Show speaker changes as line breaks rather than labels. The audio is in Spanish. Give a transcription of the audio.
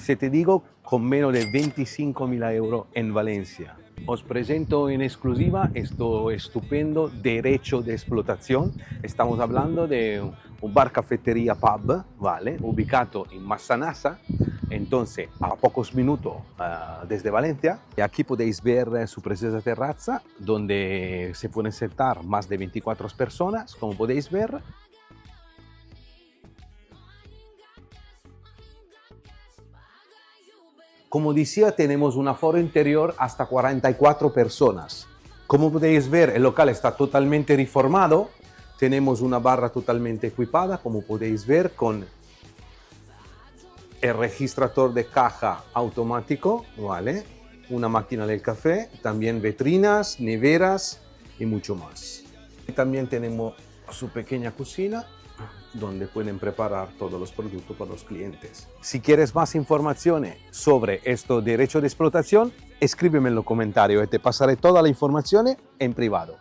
Se te digo, con menos de 25.000 euros en Valencia. Os presento en exclusiva esto estupendo derecho de explotación. Estamos hablando de un bar cafetería pub, ¿vale? Ubicado en Massanassa, entonces a pocos minutos desde Valencia. Y aquí podéis ver su preciosa terraza, donde se pueden sentar más de 24 personas, como podéis ver. Como decía, tenemos un aforo interior hasta 44 personas. Como podéis ver, el local está totalmente reformado. Tenemos una barra totalmente equipada, como podéis ver, con el registrador de caja automático, ¿vale? Una máquina del café, también vitrinas, neveras y mucho más. También tenemos su pequeña cocina, donde pueden preparar todos los productos para los clientes. Si quieres más informaciones sobre este derecho de explotación, escríbeme en los comentarios y te pasaré toda la información en privado.